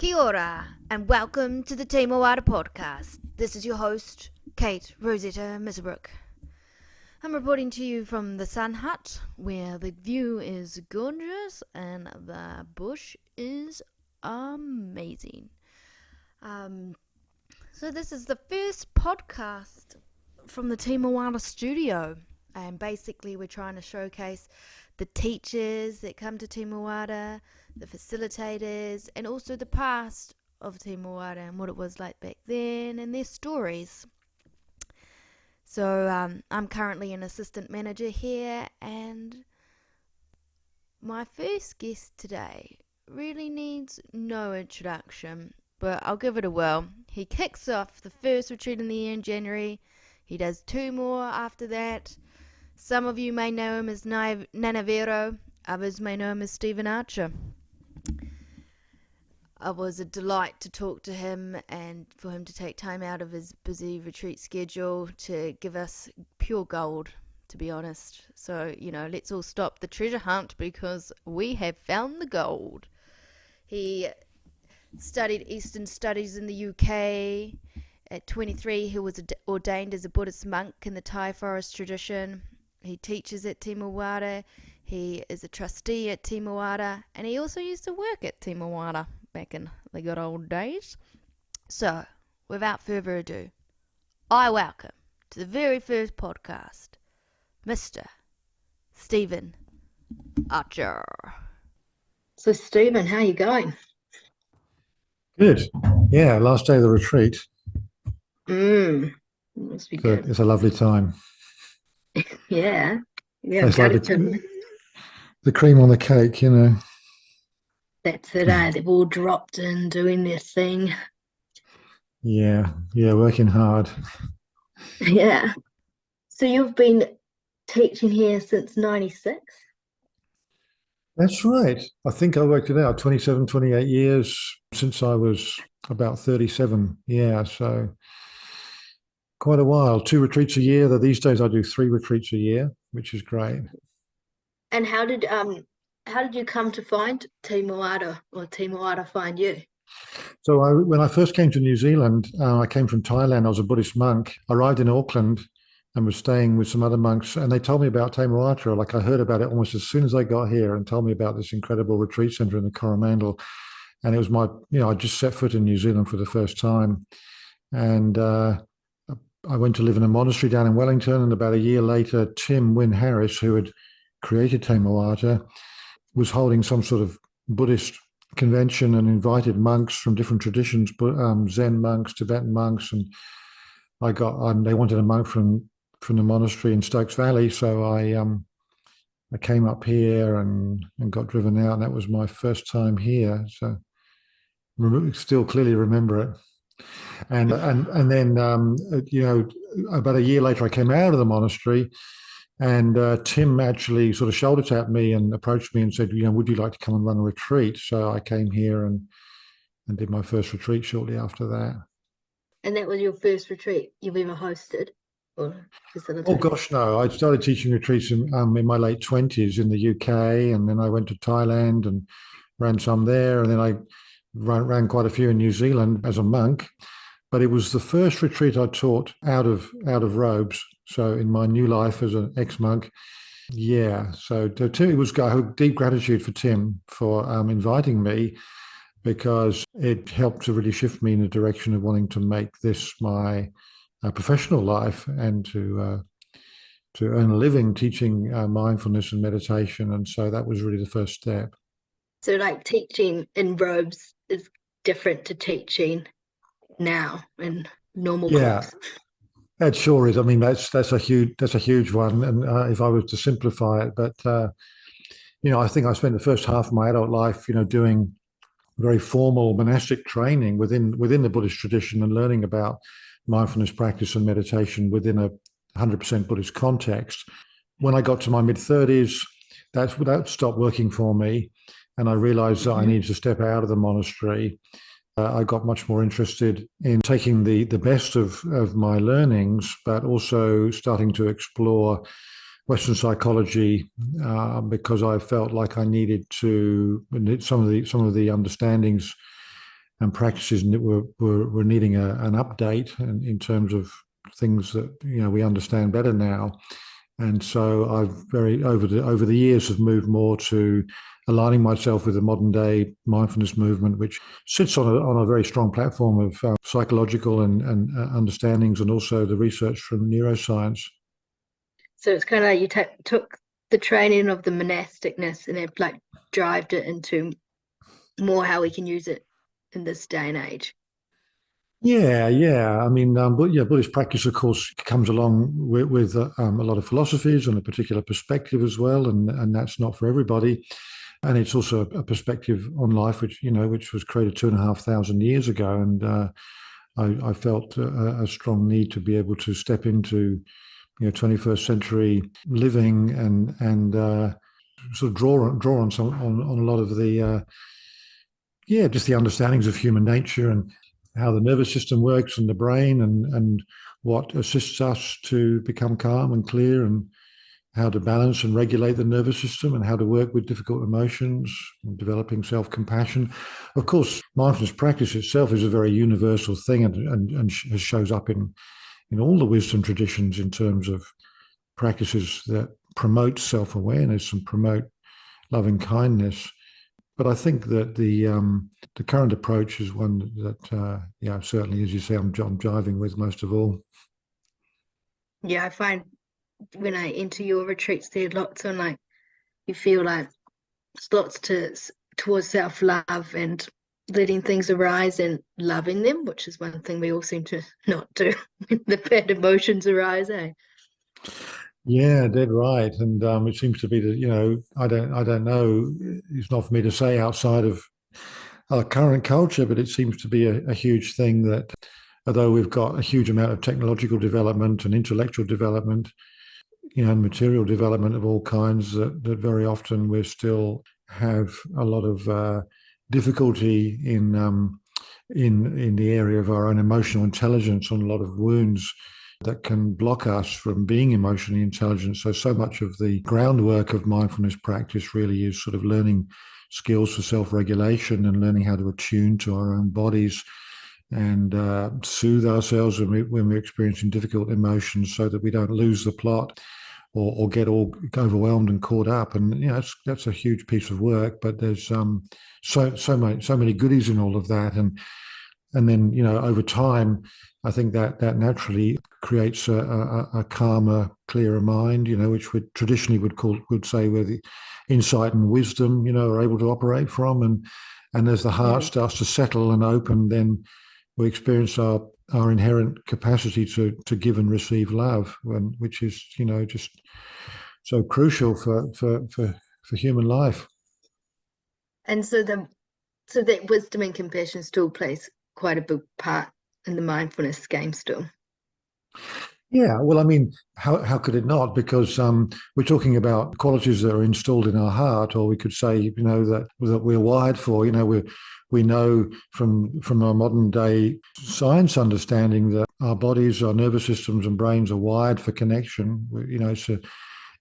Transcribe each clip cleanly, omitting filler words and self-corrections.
Kia ora, and welcome to the Te Moata podcast. This is your host, Kate Rosetta Misselbrook. I'm reporting to you from the Sun Hut, where the view is gorgeous and the bush is amazing. So this is the first podcast from the Te Moata studio, and basically we're trying to showcase the teachers that come to Te Moata, the facilitators, and also the past of Te Moata and what it was like back then and their stories. So I'm currently an assistant manager here, and my first guest today really needs no introduction, but I'll give it a whirl. He kicks off the first retreat in the year in January. He does 2 more after that. Some of you may know him as Nanavero, others may know him as Stephen Archer. It was a delight to talk to him and for him to take time out of his busy retreat schedule to give us pure gold, to be honest. So, let's all stop the treasure hunt because we have found the gold. He studied Eastern Studies in the UK. At 23, he was ordained as a Buddhist monk in the Thai forest tradition. He teaches at Te Moata. He is a trustee at Te Moata, and he also used to work at Te Moata back in the good old days. So, without further ado, I welcome to the very first podcast, Mr. Stephen Archer. So, Stephen, how are you going? Good. Yeah, last day of the retreat. Must be good. It's a lovely time. Yeah. It's like the cream on the cake, That's it, they've all dropped in doing their thing. Yeah, working hard. Yeah. So you've been teaching here since 96? That's right. I think I worked it out, 27, 28 years since I was about 37. Yeah, so quite a while. 2 retreats a year. Though these days I do 3 retreats a year, which is great. And how did you come to find Te Moata, or Te Moata find you? So when I first came to New Zealand, I came from Thailand. I was a Buddhist monk. I arrived in Auckland and was staying with some other monks, and they told me about Te Moata. Like, I heard about it almost as soon as I got here, and told me about this incredible retreat center in the Coromandel. And it was I just set foot in New Zealand for the first time. And I went to live in a monastery down in Wellington, and about a year later, Tim Wynne Harris, who had created Te Moata, was holding some sort of Buddhist convention and invited monks from different traditions, Zen monks, Tibetan monks, and they wanted a monk from the monastery in Stokes Valley, so I came up here and got driven out, and that was my first time here. So still clearly remember it. And then about a year later, I came out of the monastery, and Tim actually sort of shoulder tapped me and approached me and said, would you like to come and run a retreat? So I came here and did my first retreat shortly after that. And that was your first retreat you've ever hosted or facilitated? Oh gosh, no! I started teaching retreats in my late 20s in the UK, and then I went to Thailand and ran some there, and then I ran quite a few in New Zealand as a monk. But it was the first retreat I taught out of robes. So in my new life as an ex-monk, yeah. So it was deep gratitude for Tim for inviting me, because it helped to really shift me in the direction of wanting to make this my professional life, and to earn a living teaching mindfulness and meditation. And so that was really the first step. So like teaching in robes is different to teaching now in normal groups. That sure is. I mean, that's a huge one. And if I was to simplify it, but I think I spent the first half of my adult life, doing very formal monastic training within the Buddhist tradition and learning about mindfulness practice and meditation within a 100% Buddhist context. When I got to my mid-30s, that stopped working for me, and I realized that I needed to step out of the monastery. I got much more interested in taking the best of my learnings, but also starting to explore Western psychology, because I felt like I needed some of the understandings and practices were needing an update in terms of things that we understand better now. And so over the years have moved more to aligning myself with the modern day mindfulness movement, which sits on a very strong platform of psychological and understandings, and also the research from neuroscience. So it's kind of like you took the training of the monasticness and it like drived it into more how we can use it in this day and age. Yeah. I mean, Buddhist practice, of course, comes along with a lot of philosophies and a particular perspective as well, and that's not for everybody. And it's also a perspective on life, which was created 2,500 years ago. And I felt a strong need to be able to step into 21st century living and sort of draw on a lot of the just the understandings of human nature and how the nervous system works and the brain and what assists us to become calm and clear, and how to balance and regulate the nervous system, and how to work with difficult emotions, and developing self-compassion. Of course, mindfulness practice itself is a very universal thing, and shows up in all the wisdom traditions in terms of practices that promote self-awareness and promote loving kindness. But I think that the current approach is one that, certainly, as you say, I'm jiving with most of all. Yeah, I find when I enter your retreats, there are lots on like, you feel like it's lots towards self-love and letting things arise and loving them, which is one thing we all seem to not do when the bad emotions arise, eh? Yeah, dead right. And it seems to be that, I don't know, it's not for me to say outside of our current culture, but it seems to be a huge thing that although we've got a huge amount of technological development and intellectual development, and material development of all kinds, that very often we still have a lot of difficulty in the area of our own emotional intelligence, and a lot of wounds that can block us from being emotionally intelligent. So much of the groundwork of mindfulness practice really is sort of learning skills for self-regulation and learning how to attune to our own bodies and soothe ourselves when we're experiencing difficult emotions, so that we don't lose the plot or get all overwhelmed and caught up. And that's a huge piece of work, but there's so many goodies in all of that. And then, over time, I think that naturally creates a calmer, clearer mind, which we traditionally would say where the insight and wisdom, are able to operate from. And as the heart starts to settle and open, then we experience our inherent capacity to give and receive love, which is, just so crucial for human life. And so that wisdom and compassion still plays quite a big part in the mindfulness game still. Yeah, well, I mean, how could it not? Because we're talking about qualities that are installed in our heart, or we could say, that we're wired for. We know from our modern day science understanding that our bodies, our nervous systems, and brains are wired for connection.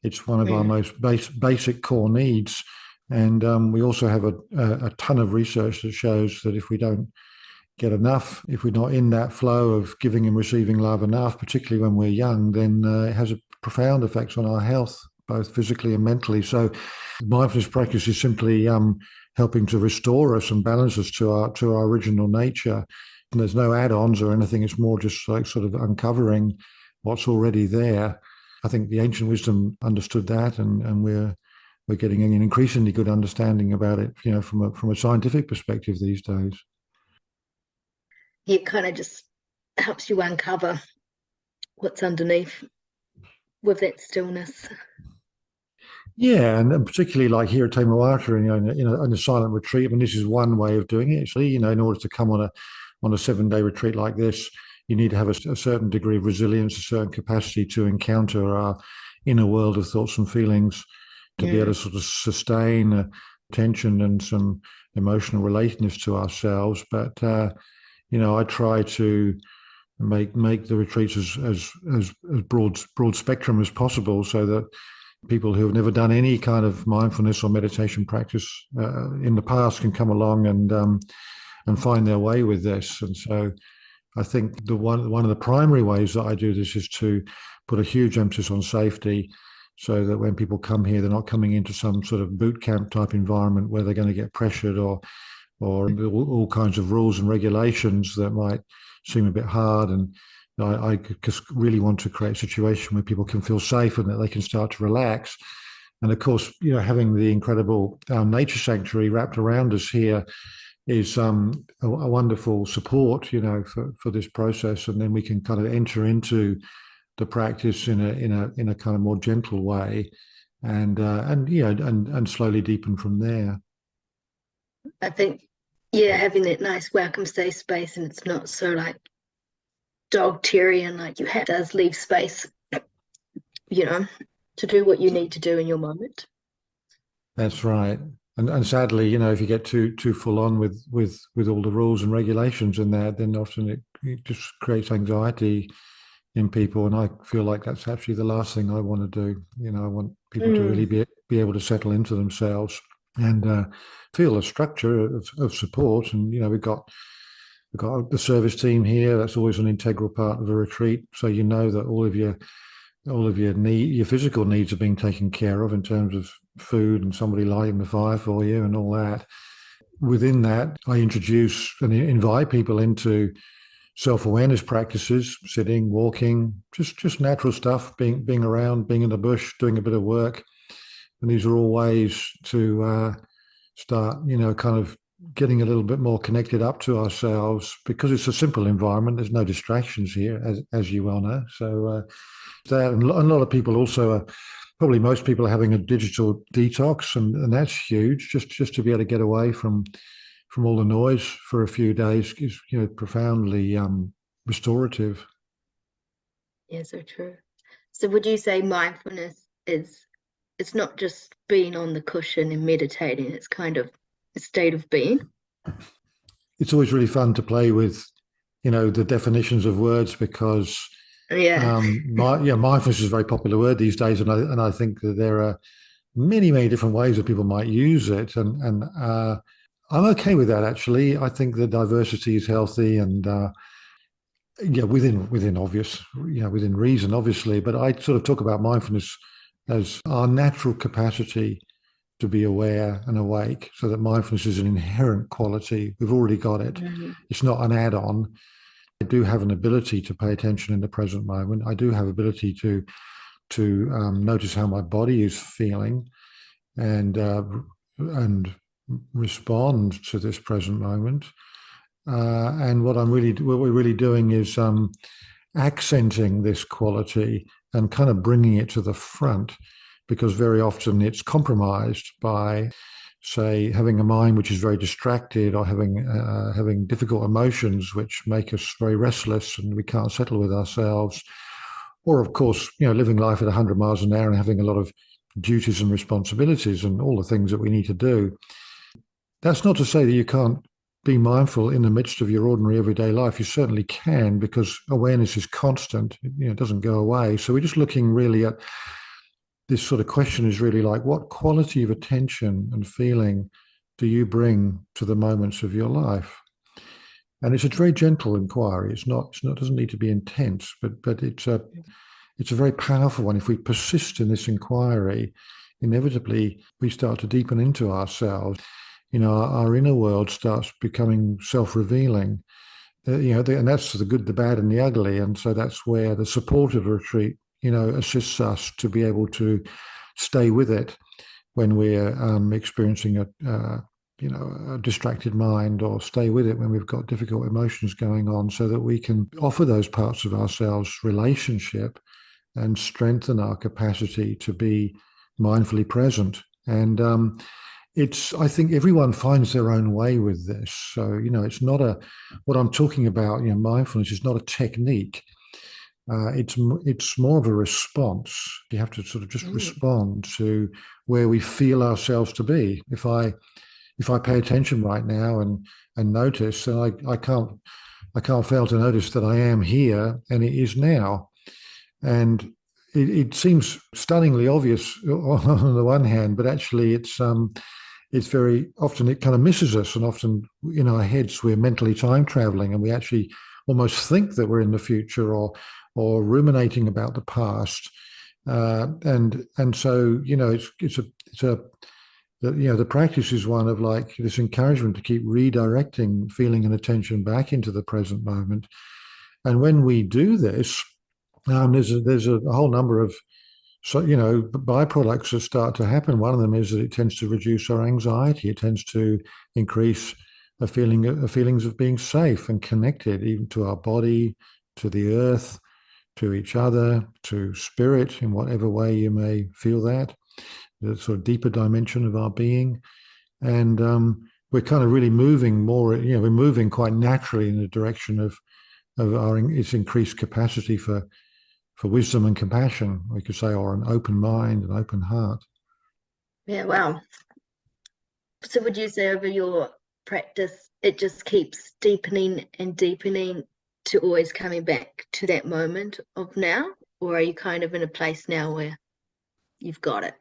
It's one of our most basic core needs, and we also have a ton of research that shows that if we don't get enough, if we're not in that flow of giving and receiving love enough, particularly when we're young, then it has a profound effects on our health, both physically and mentally. So mindfulness practice is simply helping to restore us and balance us to our original nature. And there's no add-ons or anything. It's more just like sort of uncovering what's already there. I think the ancient wisdom understood that, and we're getting an increasingly good understanding about it, from a scientific perspective these days. It kind of just helps you uncover what's underneath with that stillness. Yeah, and particularly like here at Te Moata, in a silent retreat. I mean, this is one way of doing it. Actually, in order to come on a 7-day retreat like this, you need to have a certain degree of resilience, a certain capacity to encounter our inner world of thoughts and feelings, to be able to sort of sustain attention and some emotional relatedness to ourselves. But I try to make the retreats as broad spectrum as possible, so that people who have never done any kind of mindfulness or meditation practice in the past can come along find their way with this. And so I think one of the primary ways that I do this is to put a huge emphasis on safety, so that when people come here, they're not coming into some sort of boot camp type environment where they're going to get pressured or all kinds of rules and regulations that might seem a bit hard. And I just really want to create a situation where people can feel safe and that they can start to relax. And of course, having the incredible nature sanctuary wrapped around us here is a wonderful support, for this process. And then we can kind of enter into the practice in a kind of more gentle way, and slowly deepen from there. I think, having that nice welcome safe space, and it's not so like dog-tearing, like does leave space, to do what you need to do in your moment. That's right. And sadly, if you get too full on with all the rules and regulations in there, then often it just creates anxiety in people. And I feel like that's actually the last thing I want to do. I want people to really be able to settle into themselves and feel a structure of support. And we've got the service team here. That's always an integral part of a retreat. So that all of your physical needs are being taken care of in terms of food and somebody lighting the fire for you and all that. Within that, I introduce and invite people into self-awareness practices, sitting, walking, just natural stuff, being around, being in the bush, doing a bit of work. And these are all ways to start, kind of getting a little bit more connected up to ourselves, because it's a simple environment. There's no distractions here, as you well know. So that, and a lot of people also are, probably most people are having a digital detox, and that's huge. Just to be able to get away from all the noise for a few days is, profoundly restorative. Yeah, so true. So would you say mindfulness it's not just being on the cushion and meditating, it's kind of a state of being? It's always really fun to play with, the definitions of words, because mindfulness is a very popular word these days, and I think that there are many, many different ways that people might use it, and I'm okay with that, actually. I think the diversity is healthy, and within obvious, within reason, obviously. But I sort of talk about mindfulness as our natural capacity to be aware and awake, so that mindfulness is an inherent quality. We've already got it. Mm-hmm. It's not an add-on. I do have an ability to pay attention in the present moment. I do have ability to notice how my body is feeling, and respond to this present moment. And what we're really doing is accenting this quality and kind of bringing it to the front, because very often it's compromised by, say, having a mind which is very distracted, or having difficult emotions which make us very restless and we can't settle with ourselves. Or, of course, living life at 100 miles an hour and having a lot of duties and responsibilities and all the things that we need to do. That's not to say that you can't be mindful in the midst of your ordinary everyday life. You certainly can, because awareness is constant. It doesn't go away. So we're just looking really at this sort of question is really like, what quality of attention and feeling do you bring to the moments of your life? And it's a very gentle inquiry. It doesn't need to be intense, but it's a very powerful one. If we persist in this inquiry, inevitably we start to deepen into ourselves. Our inner world starts becoming self-revealing. And that's the good, the bad, and the ugly. And so that's where the support of a retreat, assists us to be able to stay with it when we're experiencing a distracted mind, or stay with it when we've got difficult emotions going on, so that we can offer those parts of ourselves relationship and strengthen our capacity to be mindfully present. And I think everyone finds their own way with this. So, it's not what I'm talking about, mindfulness is not a technique. It's more of a response. You have to sort of just respond to where we feel ourselves to be. If I pay attention right now and notice, then I can't fail to notice that I am here, and it is now. And it seems stunningly obvious on the one hand, but actually it's it's very often it kind of misses us, and often in our heads we're mentally time traveling, and we actually almost think that we're in the future or ruminating about the past. And so it's a the practice is one of like this encouragement to keep redirecting feeling and attention back into the present moment. And when we do this, there's a whole number of byproducts that start to happen. One of them is that it tends to reduce our anxiety. It tends to increase feelings of being safe and connected, even to our body, to the earth, to each other, to spirit, in whatever way you may feel that, the sort of deeper dimension of our being. And we're kind of really moving more, we're moving quite naturally in the direction of its increased capacity for wisdom and compassion, we could say, or an open mind, an open heart. Yeah, wow. So would you say over your practice, it just keeps deepening and deepening to always coming back to that moment of now? Or are you kind of in a place now where you've got it?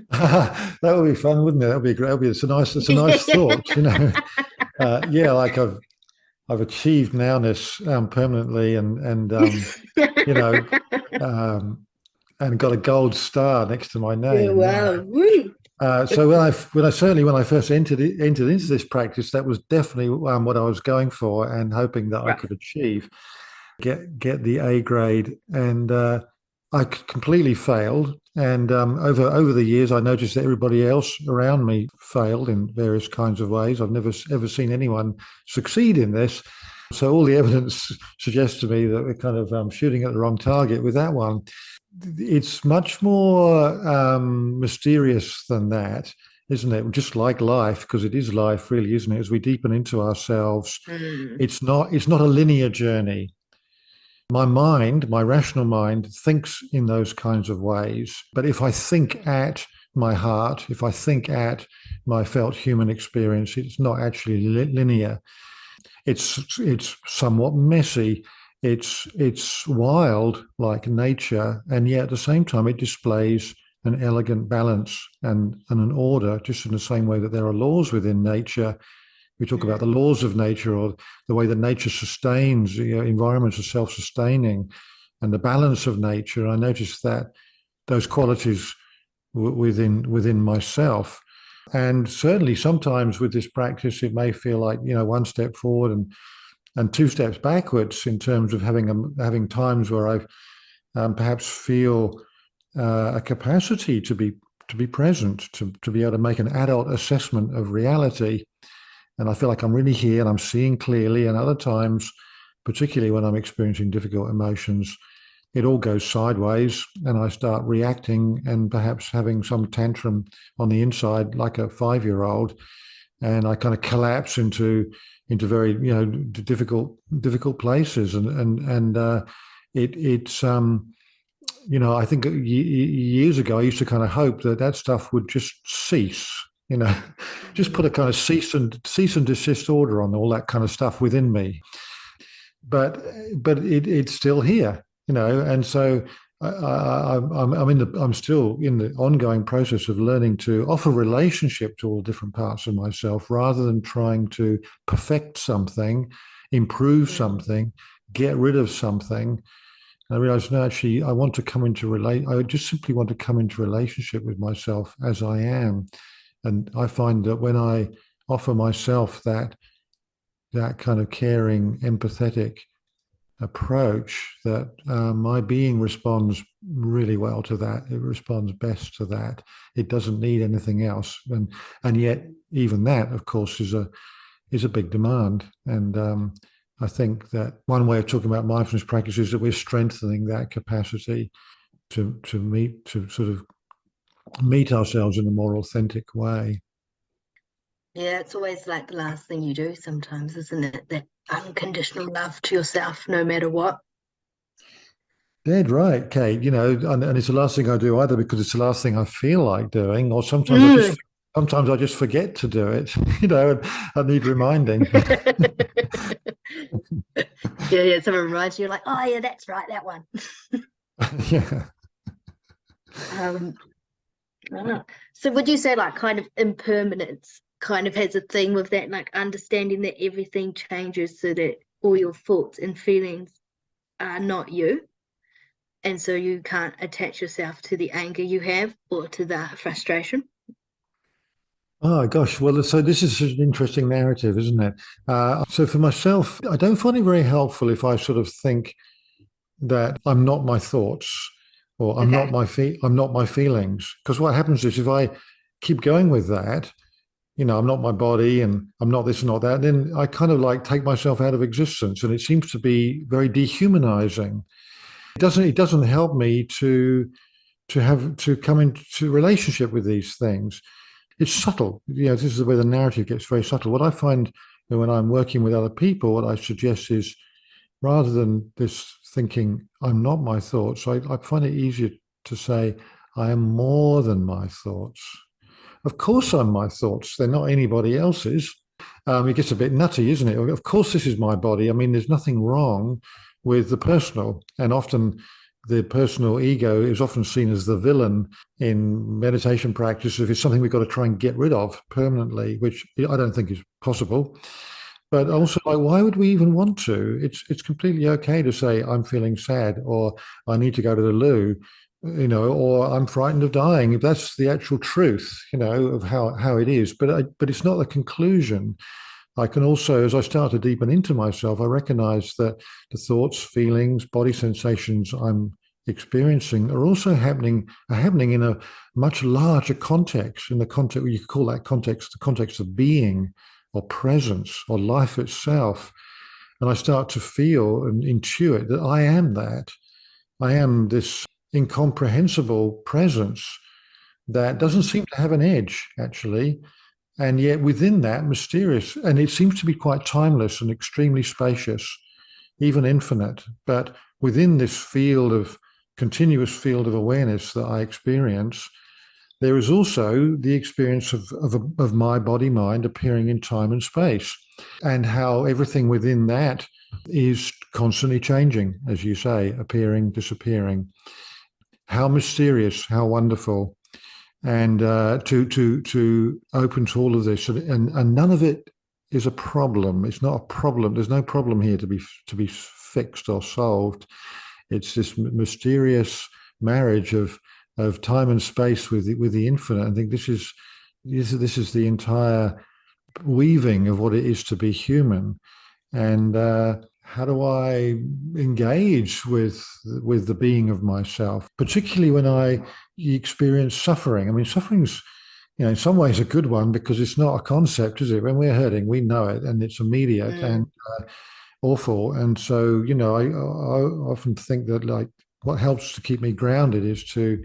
That would be fun, wouldn't it? That would be great. It's a nice thought, Yeah, like I've achieved nowness permanently, you know, um, and got a gold star next to my Yeah, name. wow. Woo. So when I first entered into this practice, that was definitely what I was going for and hoping that I Right. could achieve, get the A grade, and I completely failed. And over the years, I noticed that everybody else around me failed in various kinds of ways. I've never ever seen anyone succeed in this. So all the evidence suggests to me that we're kind of shooting at the wrong target with that one. It's much more mysterious than that, isn't it? Just like life, because it is life, really, isn't it? As we deepen into ourselves, Mm. it's not a linear journey. My mind, my rational mind, thinks in those kinds of ways. But if I think at my heart, if I think at my felt human experience, it's not actually linear. It's somewhat messy. It's wild like nature, and yet at the same time it displays an elegant balance and an order, just in the same way that there are laws within nature. We talk about the laws of nature, or the way that nature sustains. Environments are self-sustaining, and the balance of nature. I noticed that those qualities within myself. And certainly sometimes with this practice, it may feel like, one step forward and two steps backwards, in terms of having times where I perhaps feel a capacity to be present, to be able to make an adult assessment of reality. And I feel like I'm really here and I'm seeing clearly. And other times, particularly when I'm experiencing difficult emotions, it all goes sideways and I start reacting and perhaps having some tantrum on the inside like a 5-year-old, and I kind of collapse into very difficult places, and it's I think years ago I used to kind of hope that stuff would just cease, just put a kind of cease and desist order on all that kind of stuff within me, but it's still here, and so I'm still in the ongoing process of learning to offer relationship to all different parts of myself, rather than trying to perfect something, improve something, get rid of something. I realized, no, actually, I just simply want to come into relationship with myself as I am. And I find that when I offer myself that kind of caring, empathetic approach, that my being responds really well to that. It responds best to that. It doesn't need anything else. And yet, even that, of course, is a big demand. And I think that one way of talking about mindfulness practice is that we're strengthening that capacity to sort of meet ourselves in a more authentic way. Yeah, it's always like the last thing you do sometimes, isn't it? That unconditional love to yourself, no matter what. Dead right, Kate. And it's the last thing I do either, because it's the last thing I feel like doing, or Mm. sometimes I just forget to do it. And I need reminding. Yeah, someone reminds you, you're like, oh yeah, that's right, that one. Yeah. Um, Ah. So would you say like kind of impermanence kind of has a thing with that, like understanding that everything changes so that all your thoughts and feelings are not you? And so you can't attach yourself to the anger you have or to the frustration? Oh gosh, well, so this is an interesting narrative, isn't it? So for myself, I don't find it very helpful if I sort of think that I'm not my thoughts or Okay. I'm not my feelings. Because what happens is if I keep going with that, I'm not my body and I'm not this and not that, then I kind of like take myself out of existence, and it seems to be very dehumanizing. It doesn't help me to come into relationship with these things. It's subtle. This is where the narrative gets very subtle. What I find when I'm working with other people, what I suggest is rather than this thinking, I'm not my thoughts, I find it easier to say, I am more than my thoughts. Of course, I'm my thoughts. They're not anybody else's. It gets a bit nutty, isn't it? Of course, this is my body. I mean, there's nothing wrong with the personal. And often the personal ego is often seen as the villain in meditation practice if it's something we've got to try and get rid of permanently, which I don't think is possible. But also, like, why would we even want to? It's completely okay to say I'm feeling sad, or I need to go to the loo, or I'm frightened of dying. If that's the actual truth, of how it is. But it's not the conclusion. I can also, as I start to deepen into myself, I recognize that the thoughts, feelings, body sensations I'm experiencing are happening in a much larger context, in the context you could call that context the context of being or presence or life itself. And I start to feel and intuit that I am that. I am this incomprehensible presence that doesn't seem to have an edge, actually. And yet within that, mysterious, and it seems to be quite timeless and extremely spacious, even infinite. But within this continuous field of awareness that I experience, there is also the experience of my body mind appearing in time and space, and how everything within that is constantly changing, as you say, appearing, disappearing. How mysterious, how wonderful, and to open to all of this, and none of it is a problem. It's not a problem. There's no problem here to be fixed or solved. It's this mysterious marriage of time and space with the infinite. I think this is the entire weaving of what it is to be human. And how do I engage with the being of myself, particularly when I experience suffering? I mean, suffering's in some ways a good one because it's not a concept, is it? When we're hurting, we know it, and it's immediate and awful. And so, I often think that like what helps to keep me grounded is to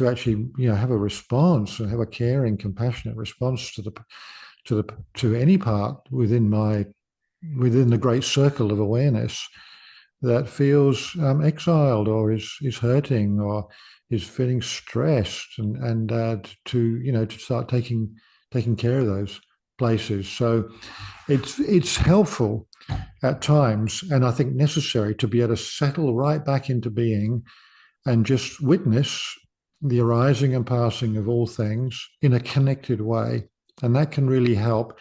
actually have a response and have a caring, compassionate response to any part within the great circle of awareness that feels exiled or is hurting or is feeling stressed, and to start taking care of those places. So it's helpful at times, and I think necessary, to be able to settle right back into being and just witness the arising and passing of all things in a connected way. And that can really help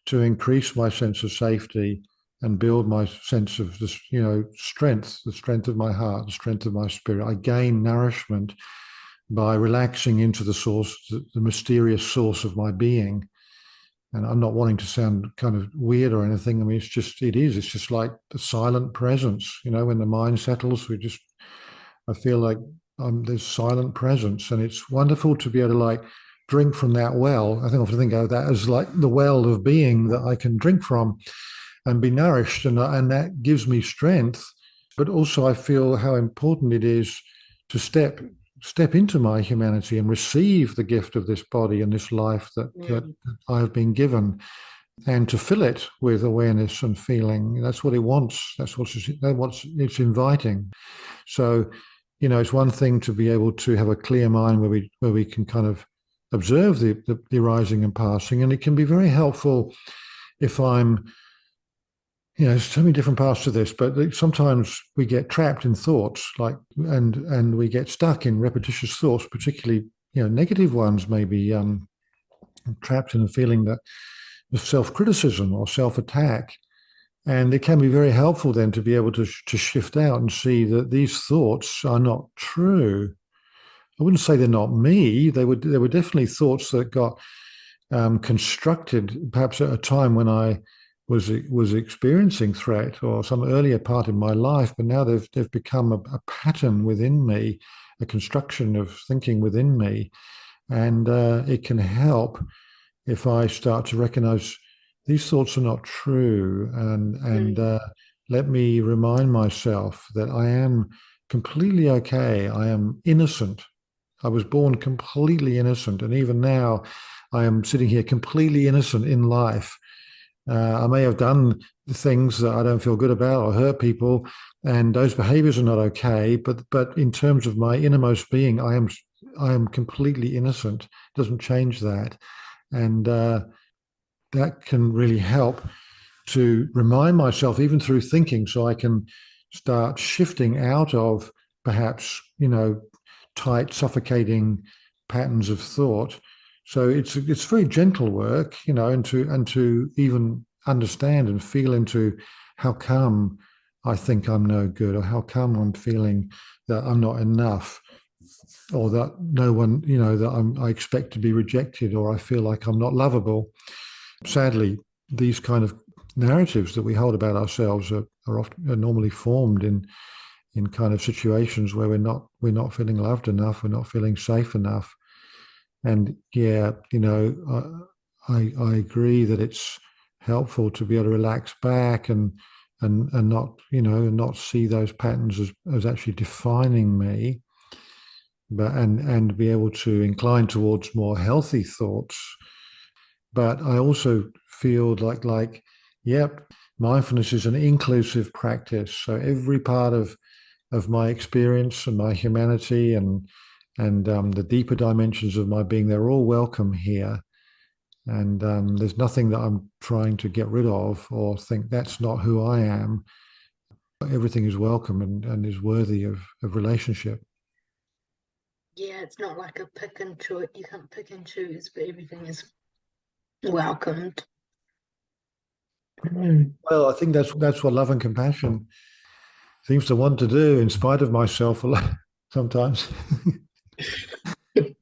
to increase my sense of safety and build my sense of this, strength, the strength of my heart, the strength of my spirit. I gain nourishment by relaxing into the source, the mysterious source of my being. And I'm not wanting to sound kind of weird or anything. I mean, it's just like the silent presence, when the mind settles, I feel like there's silent presence, and it's wonderful to be able to like drink from that well. I often think of that as like the well of being that I can drink from and be nourished, and that gives me strength. But also, I feel how important it is to step into my humanity and receive the gift of this body and this life that I have been given, and to fill it with awareness and feeling. That's what it wants. That's what it's inviting. So, it's one thing to be able to have a clear mind where we can kind of observe the arising and passing, and it can be very helpful if I'm, there's so many different parts to this, but sometimes we get trapped in thoughts, and we get stuck in repetitious thoughts, particularly negative ones, maybe trapped in a feeling that of self-criticism or self-attack. And it can be very helpful then to be able to shift out and see that these thoughts are not true. I wouldn't say they're not me. They were definitely thoughts that got constructed perhaps at a time when I was experiencing threat or some earlier part in my life, but now they've become a pattern within me, a construction of thinking within me, and it can help if I start to recognize these thoughts are not true, and let me remind myself that I am completely okay. I am innocent. I was born completely innocent, and even now, I am sitting here completely innocent in life. I may have done things that I don't feel good about or hurt people, and those behaviors are not okay. But in terms of my innermost being, I am completely innocent. It doesn't change that, and that can really help to remind myself, even through thinking, so I can start shifting out of perhaps tight, suffocating patterns of thought. So it's very gentle work, and to even understand and feel into how come I think I'm no good, or how come I'm feeling that I'm not enough, or that no one, that I expect to be rejected, or I feel like I'm not lovable. Sadly, these kind of narratives that we hold about ourselves are normally formed in kind of situations where we're not feeling loved enough, we're not feeling safe enough. And yeah, I agree that it's helpful to be able to relax back and not not see those patterns as actually defining me, but and be able to incline towards more healthy thoughts. But I also feel like yep, mindfulness is an inclusive practice. So every part of my experience and my humanity and the deeper dimensions of my being, they're all welcome here. And there's nothing that I'm trying to get rid of or think that's not who I am. Everything is welcome and is worthy of relationship. Yeah, it's not like a pick and choose. You can't pick and choose, but everything is welcomed. Well, I think that's what love and compassion seems to want to do, in spite of myself a lot sometimes. You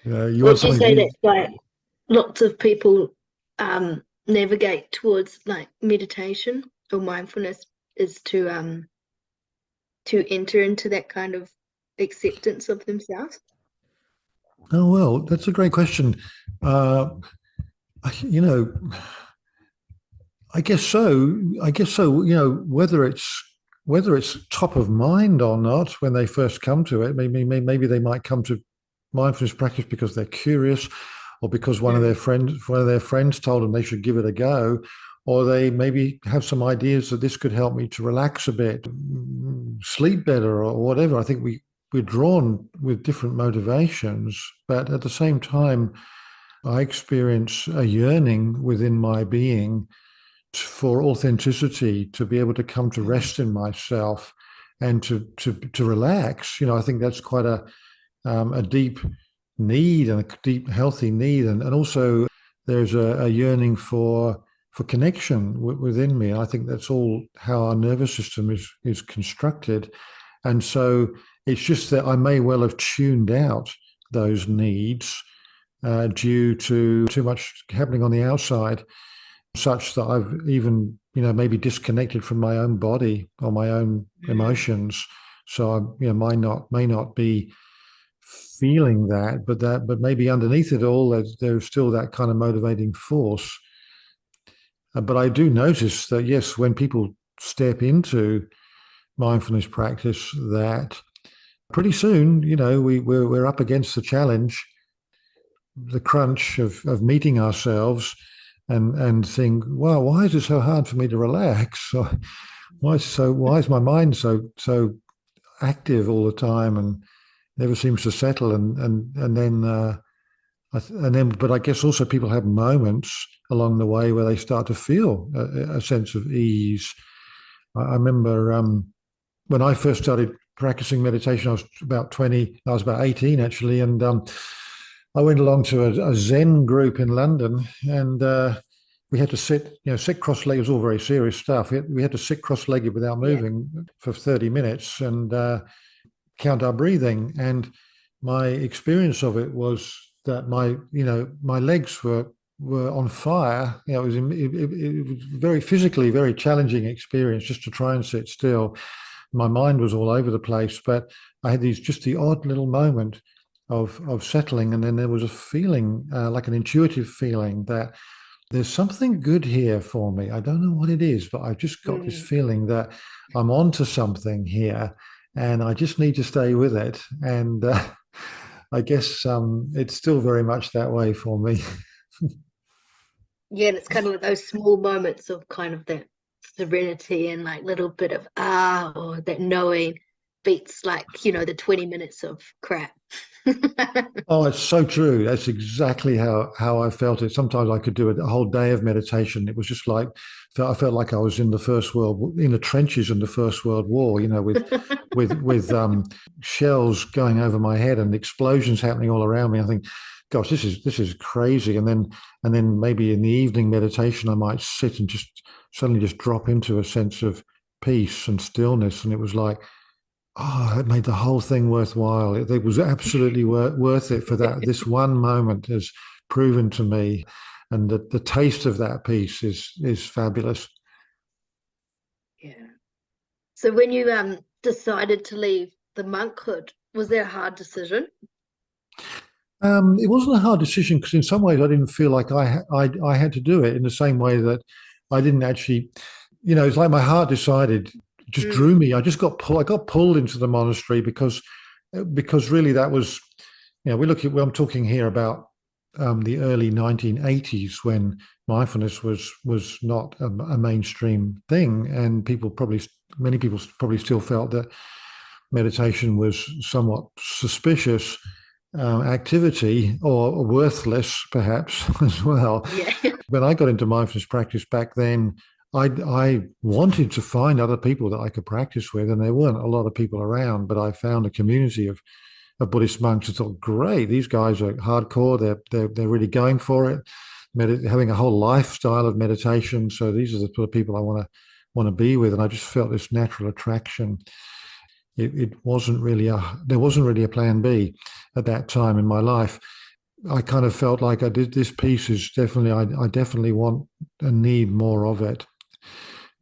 want Would you something say to that's like lots of people navigate towards like meditation or mindfulness is to enter into that kind of acceptance of themselves? Oh, well, that's a great question. Uh, you know, I guess so. I guess so. Whether it's top of mind or not when they first come to it. Maybe they might come to mindfulness practice because they're curious, or because Mm. one of their friends told them they should give it a go, or they maybe have some ideas that this could help me to relax a bit, sleep better, or whatever. I think we're drawn with different motivations, but at the same time, I experience a yearning within my being for authenticity, to be able to come to Mm. rest in myself and to relax. I think that's quite a deep need, and a deep healthy need, and also there's a yearning for connection within me. And I think that's all how our nervous system is constructed. And so it's just that I may well have tuned out those needs due to too much happening on the outside, such that I've even, maybe disconnected from my own body or my own Mm. emotions. So I, may not be feeling that, but maybe underneath it all, there's still that kind of motivating force. But I do notice that yes, when people step into mindfulness practice, that pretty soon, we're up against the challenge, the crunch of meeting ourselves and think, wow, why is it so hard for me to relax? Why is my mind so active all the time and never seems to settle? And then but I guess also people have moments along the way where they start to feel a sense of ease. I remember when I first started practicing meditation. I was about 20. I was about 18 actually, and I went along to a Zen group in London, and we had to sit cross-legged. It was all very serious stuff. We had to sit cross-legged without Yeah. moving for 30 minutes and count our breathing. And my experience of it was that my legs were on fire. It was very physically very challenging experience just to try and sit still. My mind was all over the place, but I had the odd little moment of settling, and then there was a feeling, like an intuitive feeling, that there's something good here for me. I don't know what it is, but I've just got this feeling that I'm onto something here, and I just need to stay with it. And I guess it's still very much that way for me. Yeah, and it's kind of like those small moments of kind of that serenity and like little bit of or that knowing beats like, the 20 minutes of crap. Oh, it's so true. That's exactly how I felt it. Sometimes I could do a whole day of meditation. It was just like I felt like I was in the trenches in the First World War. With shells going over my head and explosions happening all around me. I think, gosh, this is crazy. And then maybe in the evening meditation, I might sit and just suddenly just drop into a sense of peace and stillness. And it was like, oh, it made the whole thing worthwhile. It was absolutely worth it for that. This one moment has proven to me, and the taste of that piece is fabulous. Yeah. So when you decided to leave the monkhood, was that a hard decision? It wasn't a hard decision because in some ways I didn't feel like I had to do it in the same way that I didn't actually, it's like my heart decided, just drew me. I just got pulled. I got pulled into the monastery because really that was, I'm talking here about the early 1980s when mindfulness was not a mainstream thing, and many people probably still felt that meditation was somewhat suspicious activity or worthless, perhaps as well. Yeah. When I got into mindfulness practice back then, I wanted to find other people that I could practice with, and there weren't a lot of people around. But I found a community of Buddhist monks who thought, great, these guys are hardcore. They're really going for it, having a whole lifestyle of meditation. So these are the sort of people I want to be with, and I just felt this natural attraction. It wasn't really there wasn't really a plan B at that time in my life. I kind of felt like I did this piece is definitely I definitely want and need more of it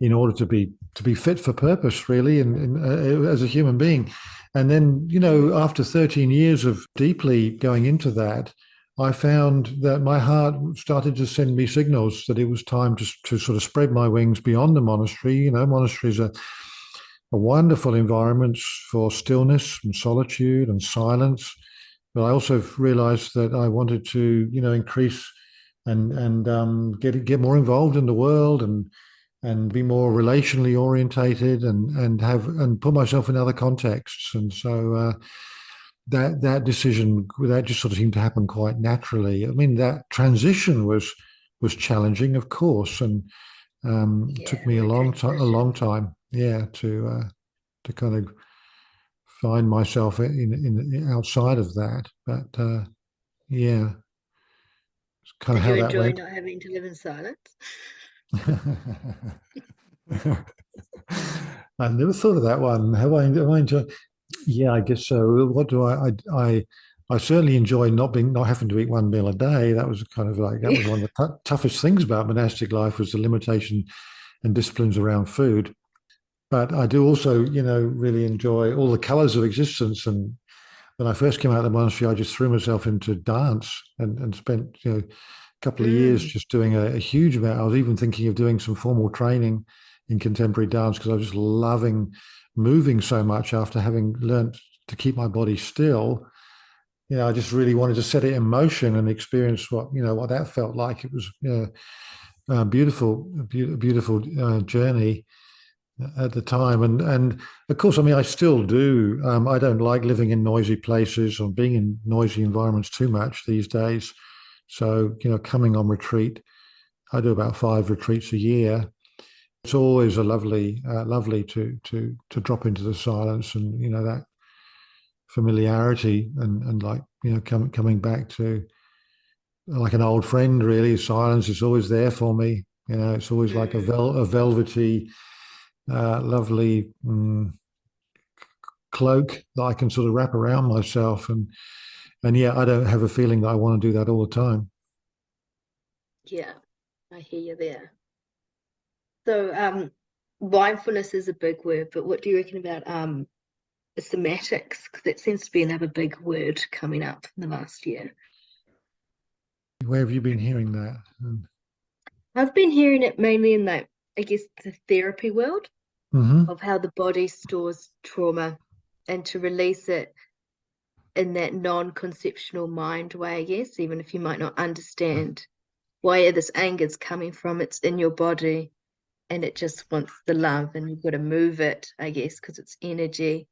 in order to be fit for purpose, really, and as a human being. And then, after 13 years of deeply going into that, I found that my heart started to send me signals that it was time to sort of spread my wings beyond the monastery. Monasteries are wonderful environments for stillness and solitude and silence. But I also realized that I wanted to, increase and get more involved in the world and be more relationally orientated and put myself in other contexts. And so that decision that just sort of seemed to happen quite naturally. I mean, that transition was challenging, of course, and it took me a long time, yeah, to kind of find myself in outside of that. But yeah, it's kind of Did you how that enjoy went. not having to live in silence? I never thought of that one. Have I enjoyed? Yeah, I guess so. What do I certainly enjoy not having to eat one meal a day. That was that was one of the toughest things about monastic life was the limitation and disciplines around food. But I do also, really enjoy all the colors of existence. And when I first came out of the monastery, I just threw myself into dance and spent, a couple of years just doing a huge amount. I was even thinking of doing some formal training in contemporary dance because I was just loving moving so much after having learned to keep my body still. I just really wanted to set it in motion and experience what that felt like. It was a beautiful journey at the time, and of course, I mean, I still do. I don't like living in noisy places or being in noisy environments too much these days. So, coming on retreat, I do about 5 retreats a year, It's always a lovely to drop into the silence, and that familiarity, and like coming back to like an old friend. Really, silence is always there for me. It's always like a velvety, lovely cloak that I can sort of wrap around myself, and yeah, I don't have a feeling that I want to do that all the time. Yeah, I hear you there. So mindfulness is a big word, but what do you reckon about somatics? Because that seems to be another big word coming up in the last year. Where have you been hearing that? I've been hearing it mainly in I guess, the therapy world, Mm-hmm. of how the body stores trauma and to release it in that non-conceptual mind way, I guess, even if you might not understand where this anger is coming from, it's in your body and it just wants the love and you've got to move it, I guess, because it's energy.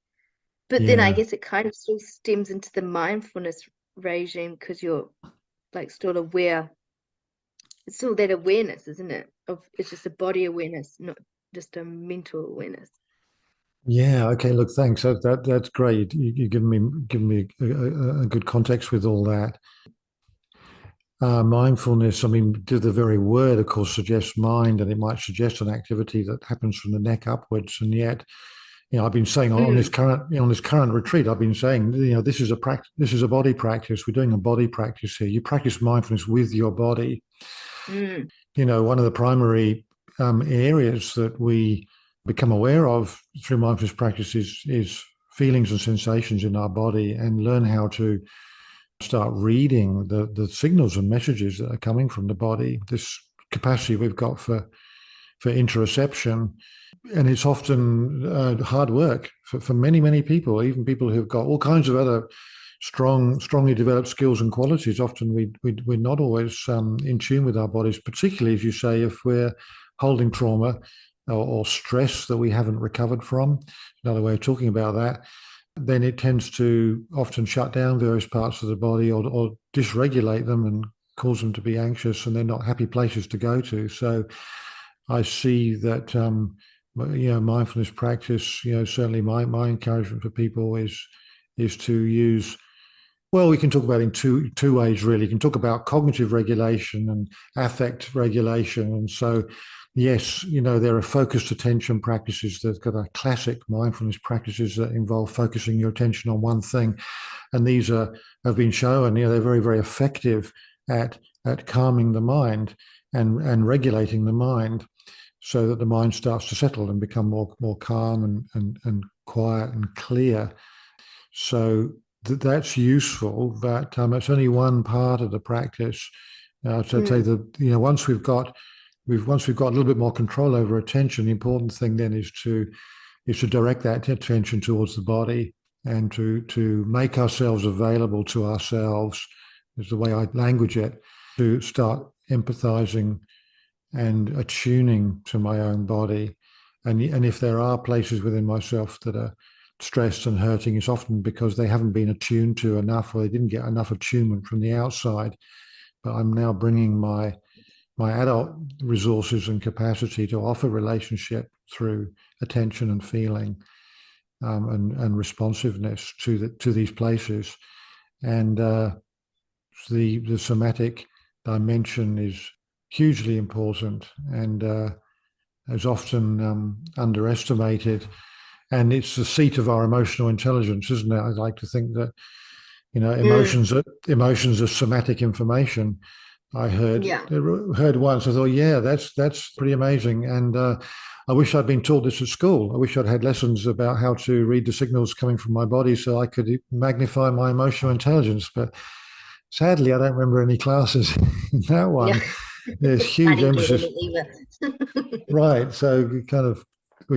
But then I Yeah. guess it kind of still stems into the mindfulness regime because you're like still aware. It's still that awareness, isn't it? Of it's just a body awareness, not just a mental awareness. Yeah. Okay. Look, thanks. That's great. You give me a good context with all that. Mindfulness. I mean, the very word, of course, suggests mind, and it might suggest an activity that happens from the neck upwards. And yet, I've been saying on this Mm, current retreat, I've been saying, this is a practice. This is a body practice. We're doing a body practice here. You practice mindfulness with your body. mm, One of the primary areas that we become aware of through mindfulness practice is feelings and sensations in our body, and learn how to start reading the signals and messages that are coming from the body. This capacity we've got for interoception, and it's often hard work for many people, even people who've got all kinds of other strongly developed skills and qualities. Often we're not always in tune with our bodies, particularly, as you say, if we're holding trauma or stress that we haven't recovered from. Another way of talking about that, then it tends to often shut down various parts of the body, or dysregulate them and cause them to be anxious, and they're not happy places to go to. So I see that mindfulness practice. Certainly my encouragement for people is to use. Well, we can talk about it in two ways, really. You can talk about cognitive regulation and affect regulation, and so yes, there are focused attention practices that are classic mindfulness practices that involve focusing your attention on one thing, and these have been shown. They're very, very effective at calming the mind and regulating the mind, so that the mind starts to settle and become more calm and quiet and clear. So that's useful, but it's only one part of the practice. So I'd say mm, that once we've got a little bit more control over attention, the important thing then is to direct that attention towards the body, and to make ourselves available to ourselves, is the way I language it, to start empathizing and attuning to my own body. And if there are places within myself that are stressed and hurting, it's often because they haven't been attuned to enough, or they didn't get enough attunement from the outside. But I'm now bringing my adult resources and capacity to offer relationship through attention and feeling, and responsiveness to these places. And the somatic dimension is hugely important, and is often underestimated. And it's the seat of our emotional intelligence, isn't it? I like to think that mm, emotions are somatic information. I yeah. heard once. I thought, yeah, that's pretty amazing. And I wish I'd been taught this at school. I wish I'd had lessons about how to read the signals coming from my body, so I could magnify my emotional intelligence. But sadly, I don't remember any classes in that Yeah. one. There's I huge didn't get emphasis. any either. Right. So we're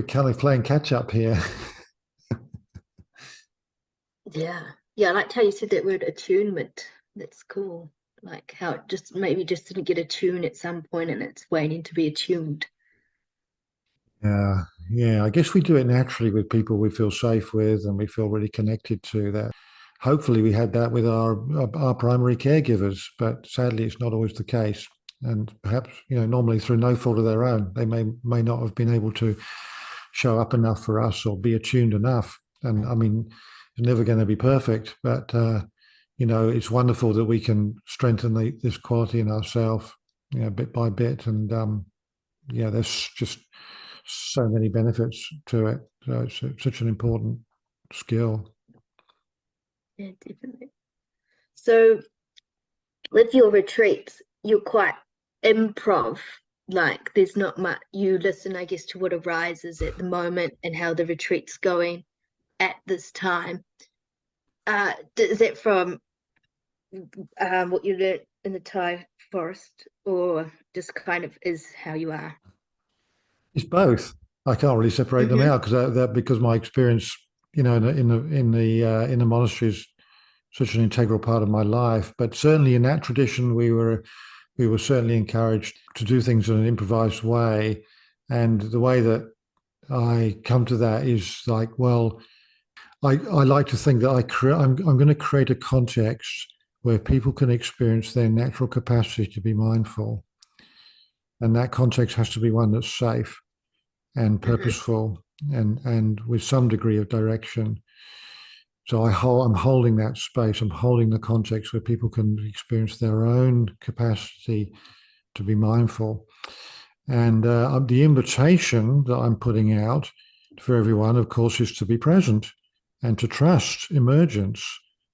kind of playing catch up here. Yeah. Yeah, I like how you said that word attunement. That's cool. Like how it just maybe just didn't get attuned at some point and it's waiting to be attuned. Yeah. Yeah. I guess we do it naturally with people we feel safe with and we feel really connected to. That hopefully we had that with our primary caregivers, but sadly it's not always the case. and perhaps normally through no fault of their own, they may not have been able to show up enough for us or be attuned enough. And I mean, it's never going to be perfect, but it's wonderful that we can strengthen this quality in ourselves, bit by bit. And there's just so many benefits to it. So it's such an important skill. Yeah, definitely. So with your retreats, you're quite improv. Like there's not much, you listen, I guess, to what arises at the moment and how the retreat's going at this time. Is that from what you learned in the Thai forest, or just kind of is how you are? It's both. I can't really separate them out because my experience, in the monastery is such an integral part of my life. But certainly in that tradition, we were certainly encouraged to do things in an improvised way, and the way that I come to that is like, well, I like to think that I'm going to create a context where people can experience their natural capacity to be mindful, and that context has to be one that's safe and purposeful and with some degree of direction. So I'm holding that space. I'm holding the context where people can experience their own capacity to be mindful. And the invitation that I'm putting out for everyone, of course, is to be present and to trust emergence.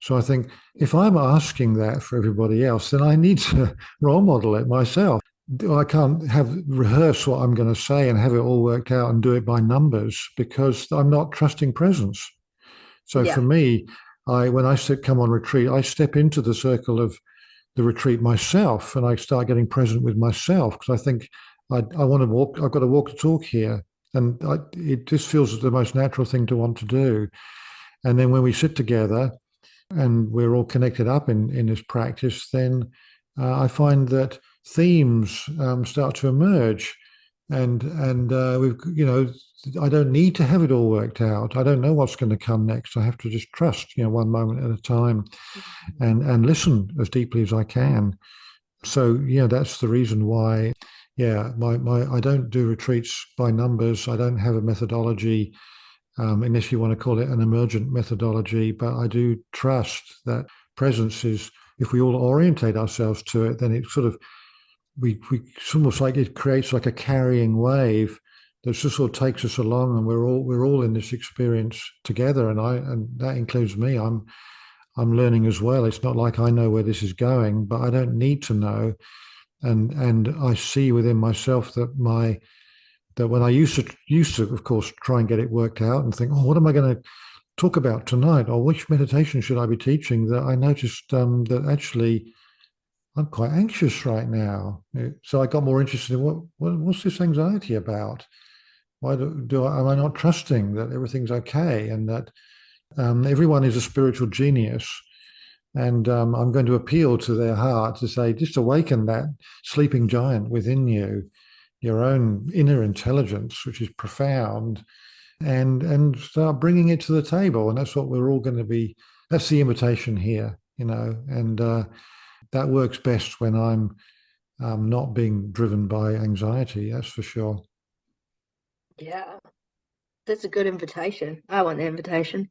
So I think if I'm asking that for everybody else, then I need to role model it myself. I can't rehearse what I'm going to say and have it all worked out and do it by numbers because I'm not trusting presence. So for me, when I come on retreat, I step into the circle of the retreat myself and I start getting present with myself because I think I want to walk. I've got to walk the talk here, and it just feels the most natural thing to want to do. And then when we sit together and we're all connected up in this practice, then I find that themes start to emerge, and we've I don't need to have it all worked out. I don't know what's going to come next. I have to just trust, one moment at a time, and listen as deeply as I can. So that's the reason why. I don't do retreats by numbers. I don't have a methodology, unless you want to call it an emergent methodology. But I do trust that presence is. If we all orientate ourselves to it, then it sort of it's almost like it creates like a carrying wave that just sort of takes us along, and we're all in this experience together. And that includes me. I'm learning as well. It's not like I know where this is going, but I don't need to know. And I see within myself that when I used to, of course, try and get it worked out and think, oh, what am I going to talk about tonight, or which meditation should I be teaching? That I noticed that actually I'm quite anxious right now. So I got more interested in what's this anxiety about? Why am I not trusting that everything's okay and that everyone is a spiritual genius? And I'm going to appeal to their heart to say, just awaken that sleeping giant within you, your own inner intelligence, which is profound, and start bringing it to the table. And that's what we're all going to be. That's the invitation here, and that works best when I'm not being driven by anxiety. That's for sure. Yeah, that's a good invitation. I want the invitation.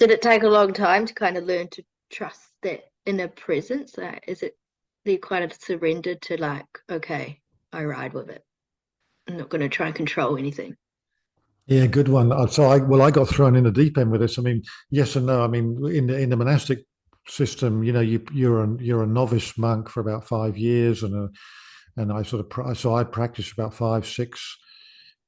Did it take a long time to kind of learn to trust that inner presence? Is it you kind of surrendered to like, okay, I ride with it. I'm not going to try and control anything. Yeah, good one. So I got thrown in the deep end with this. I mean, yes and no. I mean, in the monastic system, you're a novice monk for about 5 years, and I practiced about 5, 6,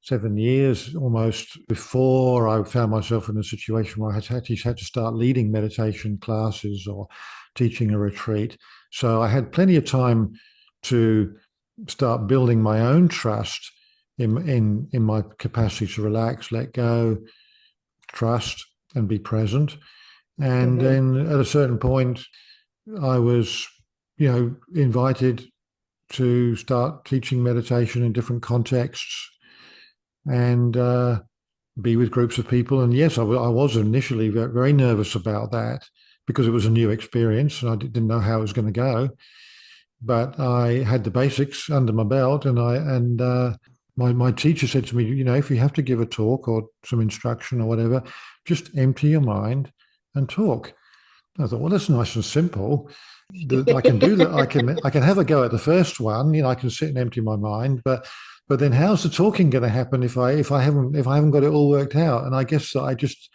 7 years almost before I found myself in a situation where I had to start leading meditation classes or teaching a retreat. So I had plenty of time to start building my own trust in my capacity to relax, let go, trust, and be present. And then at a certain point, I was, invited to start teaching meditation in different contexts and be with groups of people. And yes, I was initially very, very nervous about that because it was a new experience and I didn't know how it was going to go. But I had the basics under my belt, and my teacher said to me, if you have to give a talk or some instruction or whatever, just empty your mind and talk. I thought, well, that's nice and simple. I can do that. I can have a go at the first one. I can sit and empty my mind, but then how's the talking going to happen if I haven't got it all worked out? And I guess I just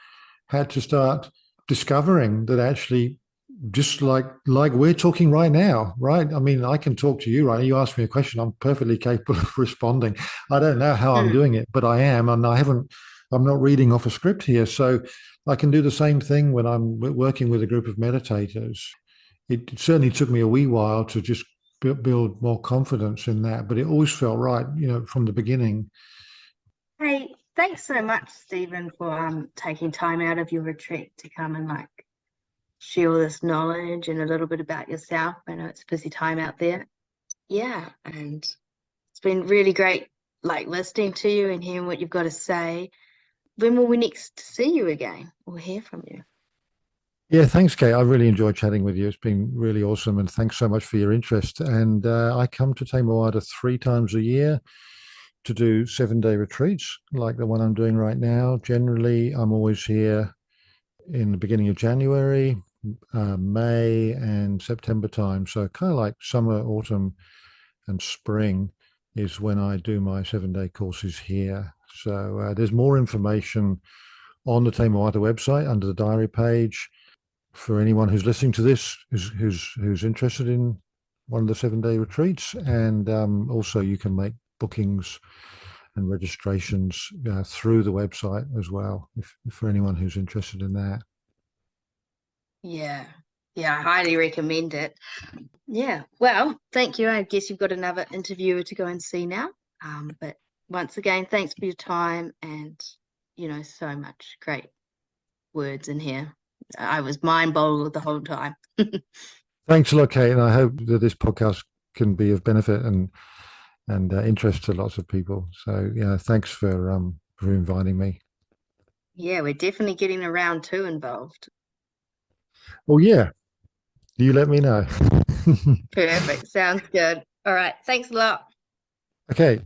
had to start discovering that actually, just like we're talking right now, right? I mean, I can talk to you, right? You ask me a question, I'm perfectly capable of responding. I don't know how I'm doing it, but I am, and I'm not reading off a script here. So I can do the same thing when I'm working with a group of meditators. It certainly took me a wee while to just build more confidence in that, but it always felt right, from the beginning. Hey, thanks so much, Stephen, for taking time out of your retreat to come and share all this knowledge and a little bit about yourself. I know it's a busy time out there. Yeah, and it's been really great listening to you and hearing what you've got to say. When will we next see you again or hear from you? Yeah, thanks, Kate. I really enjoyed chatting with you. It's been really awesome, and thanks so much for your interest. And I come to Te Moata 3 times a year to do 7-day retreats like the one I'm doing right now. Generally, I'm always here in the beginning of January, May, and September time. So kind of like summer, autumn, and spring is when I do my 7-day courses here. So there's more information on the Te Moata website under the diary page for anyone who's listening to this who's interested in one of the 7-day retreats. And also you can make bookings and registrations through the website as well, for anyone who's interested in that. Yeah, I highly recommend it. Yeah, well, thank you. I guess you've got another interviewer to go and see now. But once again, thanks for your time and, so much great words in here. I was mind boggled the whole time. Thanks a lot, Kate, and I hope that this podcast can be of benefit and interest to lots of people. So, thanks for inviting me. Yeah, we're definitely getting a round 2 involved. Oh, yeah. You let me know. Perfect. Sounds good. All right. Thanks a lot. Okay.